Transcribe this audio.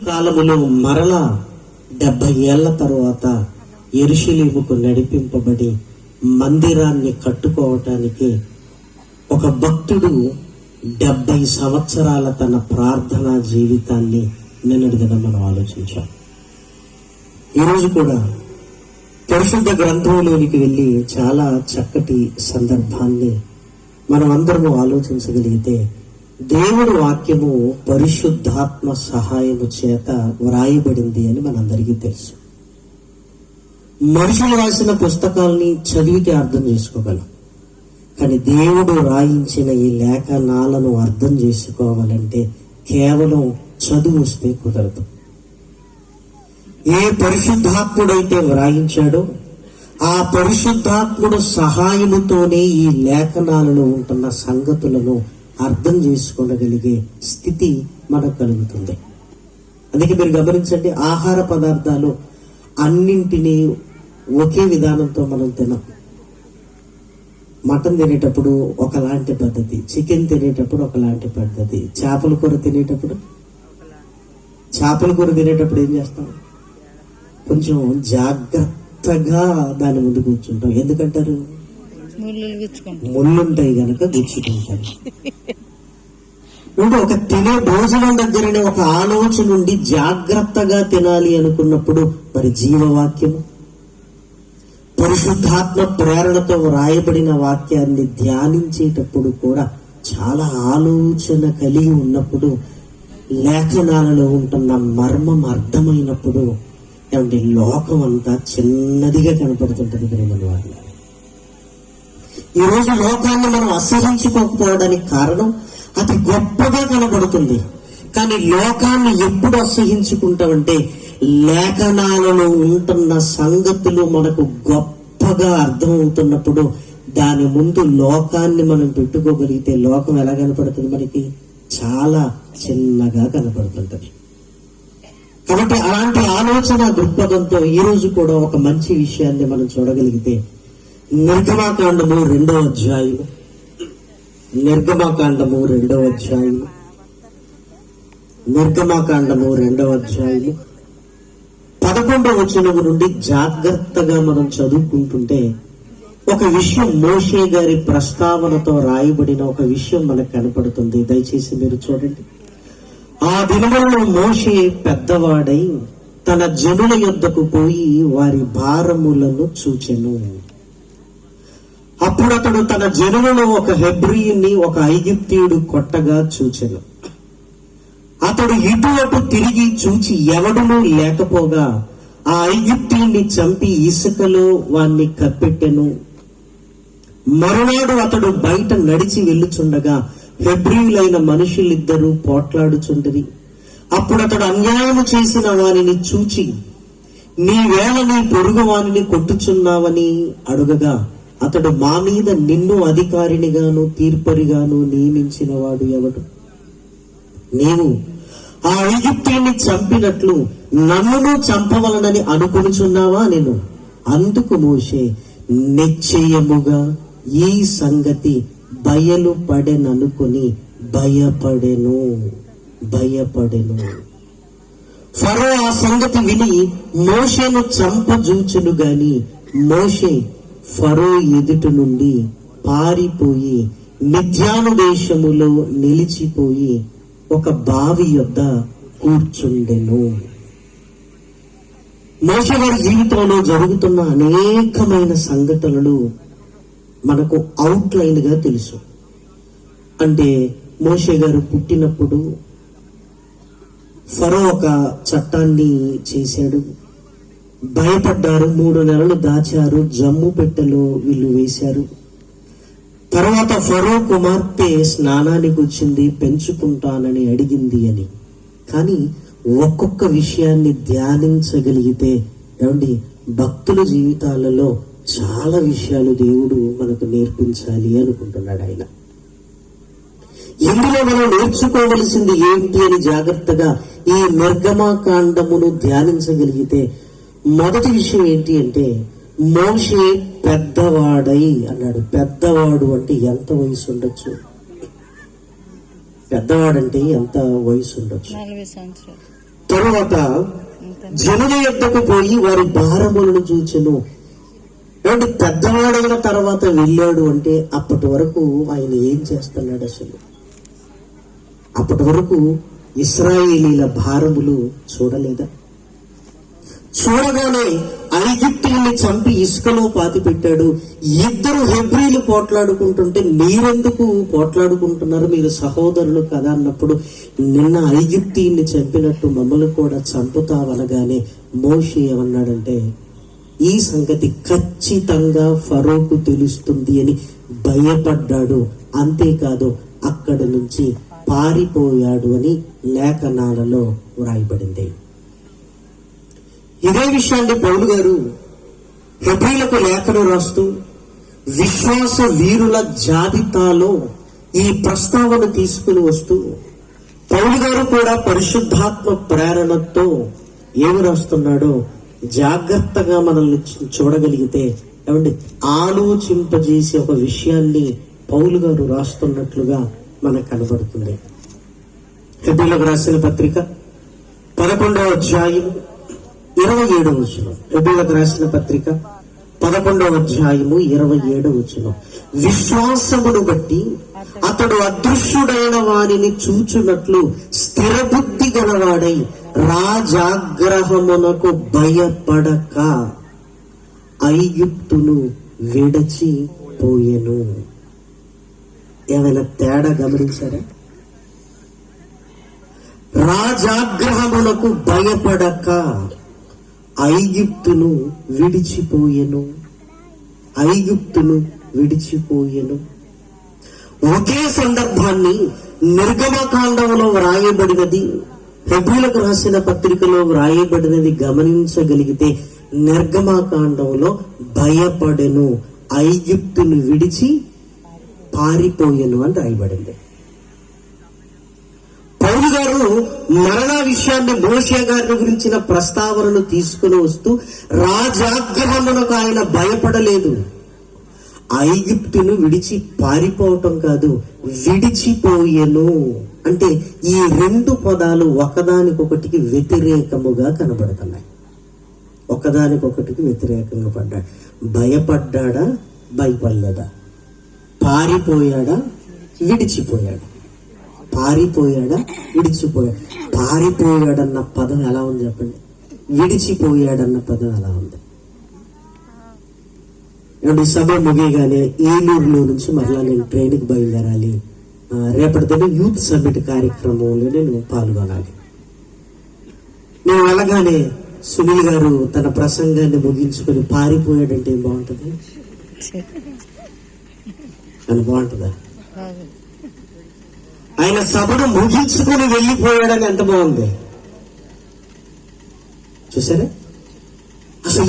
కాలములో మరలా 70 ఏళ్ల తరువాత యెరూషలేముకు నడిపింపబడి మందిరాన్ని కట్టుకోవటానికి ఒక భక్తుడు 70 సంవత్సరాల తన ప్రార్థనా జీవితాన్ని నిన్నటి దినం మనం ఆలోచించాం. ఈరోజు కూడా పరిశుద్ధ గ్రంథంలోనికి వెళ్ళి చాలా చక్కటి సందర్భాన్ని మనం అందరము ఆలోచించగలిగితే, దేవుడి వాక్యము పరిశుద్ధాత్మ సహాయము చేత వ్రాయబడింది అని మనందరికీ తెలుసు. మనుషులు రాసిన పుస్తకాల్ని చదివితే అర్థం చేసుకోగలం, కానీ దేవుడు రాయించిన ఈ లేఖనాలను అర్థం చేసుకోవాలంటే కేవలం చదువు వస్తే కుదరదు. ఏ పరిశుద్ధాత్ముడైతే వ్రాయించాడో ఆ పరిశుద్ధాత్ముడు సహాయముతోనే ఈ లేఖనాలలో ఉంటున్న సంగతులను అర్థం చేసుకోగలిగే స్థితి మనకు కలుగుతుంది. అందుకే మీరు గమనించండి, ఆహార పదార్థాలు అన్నింటినీ ఒకే విధానంతో మనం తినం. మటన్ తినేటప్పుడు ఒకలాంటి పద్ధతి, చికెన్ తినేటప్పుడు ఒకలాంటి పద్ధతి, చేపల కూర తినేటప్పుడు ఏం చేస్తాం? కొంచెం జాగ్రత్తగా దాని ముందు కూర్చుంటాం. ఎందుకంటారు? ముళ్ళుంటాయి గనక గుచ్చుకుంటారు. ఒక తినే భోజనం దగ్గరనే ఒక ఆలోచన నుండి జాగ్రత్తగా తినాలి అనుకున్నప్పుడు మరి జీవవాక్యము, పరిశుద్ధాత్మ ప్రేరణతో వ్రాయబడిన వాక్యాన్ని ధ్యానించేటప్పుడు కూడా చాలా ఆలోచన కలిగి ఉన్నప్పుడు, లేఖనాలలో ఉంటున్న మర్మం అర్థమైనప్పుడు ఏమంటే లోకం అంతా చిన్నదిగా కనపడుతుంటది. ప్రేమల వాళ్ళ ఈరోజు లోకాన్ని మనం అసహించుకోకపోవడానికి కారణం అది గొప్పగా కనబడుతుంది. కానీ లోకాన్ని ఎప్పుడు అసహించుకుంటామంటే లేఖనాలలో ఉంటున్న సంగతులు మనకు గొప్పగా అర్థమవుతున్నప్పుడు దాని ముందు లోకాన్ని మనం పెట్టుకోగలిగితే లోకం ఎలా కనపడుతుంది? మనకి చాలా చిన్నగా కనపడుతుంటది. కాబట్టి అలాంటి ఆలోచన దృక్పథంతో ఈరోజు కూడా ఒక మంచి విషయాన్ని మనం చూడగలిగితే, నిర్గమాకాండము 2వ అధ్యాయము 11వ వచనం నుండి జాగ్రత్తగా మనం చదువుకుంటుంటే ఒక విషయం, మోషే గారి ప్రస్తావనతో రాయబడిన ఒక విషయం మనకు కనపడుతుంది. దయచేసి మీరు చూడండి. ఆ దినములలో మోషే పెద్దవాడై తన జనుల యొద్దకు పోయి వారి భారములను చూచెను. అప్పుడు అతడు తన జనులలో ఒక హెబ్రీయుని ఒక ఐగుప్తీయుడు కొట్టగా చూచెను. అతడు ఇటు అటు తిరిగి చూచి ఎవడునూ లేకపోగా ఆ ఐగుప్తీయుని చంపి ఇసుకలో వాణ్ణి కప్పెట్టెను. మరునాడు అతడు బయట నడిచి వెళ్ళుచుండగా హెబ్రీయులైన మనుషులిద్దరూ పోట్లాడుచుండిరి. అప్పుడు అతడు అన్యాయము చేసిన వానిని చూచి, నీవేళ నీ పొరుగు వానిని కొట్టుచున్నావని అడుగగా, అతడు, మా మీద నిన్ను అధికారినిగాను తీర్పరిగాను నియమించిన వాడు ఎవడు? నీవు ఆ ఐగుప్తీయుని చంపినట్లు నన్నును చంపవలనని అనుకొనుచున్నావా నేను? అందుకు మోషే, నిశ్చయముగా ఈ సంగతి బయలుపడెననుకొని భయపడెను. ఫరో ఆ సంగతి విని మోషేను చంపజూచును గాని మోషే ఫరో ఎదుట నుండి పారిపోయి మిద్యాను దేశములో నిలిచిపోయి ఒక బావి యొద్ద కూర్చుండెను. మోషే గారి జీవితంలో జరుగుతున్న అనేకమైన సంఘటనలు మనకు అవుట్లైన్ గా తెలుసు. అంటే మోషే గారు పుట్టినప్పుడు ఫరో ఒక చట్టాన్ని చేశాడు. భయపడ్డారు, 3 నెలలు దాచారు, జమ్ము పెట్టెలో వీళ్ళు వేశారు. తర్వాత ఫరో కుమార్తె స్నానానికి వచ్చింది, పెంచుకుంటానని అడిగింది అని. కానీ ఒక్కొక్క విషయాన్ని ధ్యానించగలిగితే ఏమండి, భక్తుల జీవితాలలో చాలా విషయాలు దేవుడు మనకు నేర్పించాలి అనుకుంటున్నాడు ఆయన. ఇందులో మనం నేర్చుకోవలసింది ఏంటి అని జాగ్రత్తగా ఈ నిర్గమకాండమును ధ్యానించగలిగితే మొదటి విషయం ఏంటి అంటే, మోషే పెద్దవాడై అన్నాడు. పెద్దవాడు అంటే ఎంత వయసు ఉండొచ్చు? పెద్దవాడంటే ఎంత వయసు ఉండొచ్చు? తరువాత జనుల యొద్దకు పోయి వారి భారములను చూచెను. ఏమంటే పెద్దవాడైన తర్వాత వెళ్ళాడు అంటే అప్పటి వరకు ఆయన ఏం చేస్తున్నాడు? అసలు అప్పటి వరకు ఇశ్రాయేలీల భారములు చూడలేదా? చూడగానే ఐగుప్తీయుల్ని చంపి ఇసుకలో పాతి పెట్టాడు. ఇద్దరు హెబ్రీలు పోట్లాడుకుంటుంటే మీరెందుకు పోట్లాడుకుంటున్నారు, మీరు సహోదరులు కదా అన్నప్పుడు, నిన్న ఐగుప్తీయుల్ని చంపినట్టు మమ్మల్ని కూడా చంపుతావనగానే మోషే ఏమన్నాడంటే, ఈ సంగతి ఖచ్చితంగా ఫరోకు తెలుస్తుంది అని భయపడ్డాడు. అంతేకాదు అక్కడి నుంచి పారిపోయాడు అని లేఖనాలలో వ్రాయబడింది. ఇదే విషయాన్ని పౌలు గారు హెబ్రీలకు లేఖను రాస్తూ విశ్వాస వీరుల జాబితాలో ఈ ప్రస్తావన తీసుకుని వస్తూ పౌలు గారు కూడా పరిశుద్ధాత్మ ప్రేరణతో ఏమి రాస్తున్నాడో జాగ్రత్తగా మనల్ని చూడగలిగితే, ఏమండి, ఆలోచింపజేసే ఒక విషయాన్ని పౌలు గారు రాస్తున్నట్లుగా మనకు కనబడుతుంది. హెబ్రీలకు రాసిన పత్రిక 11వ అధ్యాయం 27వ వచనం. హెబ్రీలకు రాసిన పత్రిక 11వ అధ్యాయము 27వ వచనం. విశ్వాసమును బట్టి అతడు అదృశ్యుడైన వారిని చూచున్నట్లు స్థిరబుద్ధి గలవాడై రాజాగ్రహమునకు భయపడక ఐగుప్తును విడచిపోయెను. ఏమైనా తేడా గమనించారా? రాజాగ్రహమునకు భయపడక ఐగుప్తును విడిచిపోయెను. ఐగుప్తును విడిచిపోయెను. ఒకే సందర్భాన్ని నిర్గమకాండంలో వ్రాయబడినది, హెబ్రీలకు రాసిన పత్రికలో వ్రాయబడినది గమనించగలిగితే, నిర్గమకాండంలో భయపడెను, ఐగుప్తును విడిచి పారిపోయెను అని రాయబడింది. పౌలు గారు మరణ విషయాన్ని మోషే గారిని గురించిన ప్రస్తావనను తీసుకుని వస్తూ రాజాగ్రహమునకు ఆయన భయపడలేదు. ఐగుప్తును విడిచి పారిపోవటం కాదు, విడిచిపోయెను అంటే ఈ రెండు పదాలు ఒకదానికొకటికి వ్యతిరేకముగా కనబడుతున్నాయి. ఒకదానికొకటికి వ్యతిరేకంగా పడ్డాడు. భయపడ్డాడా, భయపడలేదా? పారిపోయాడా, విడిచిపోయాడా? పారిపోయాడా, విడిచిపోయాడు? పారిపోయాడన్న పదం ఎలా ఉంది చెప్పండి, విడిచిపోయాడన్న పదం ఎలా ఉంది? సభ ముగియగానే ఏలూరులో నుంచి మరలా నేను ట్రైన్కి బయలుదేరాలి, రేపటితో యూత్ సబ్మిట్ కార్యక్రమంలో నేను పాల్గొనాలి. నేను వెళ్ళగానే సునీల్ గారు తన ప్రసంగాన్ని ముగించుకొని పారిపోయాడంటే ఏం బాగుంటుంది? అని బాగుంటుందా? ఆయన సభను ముగించుకుని వెళ్ళిపోయాడని ఎంత బాగుంది చూసారా? అసలు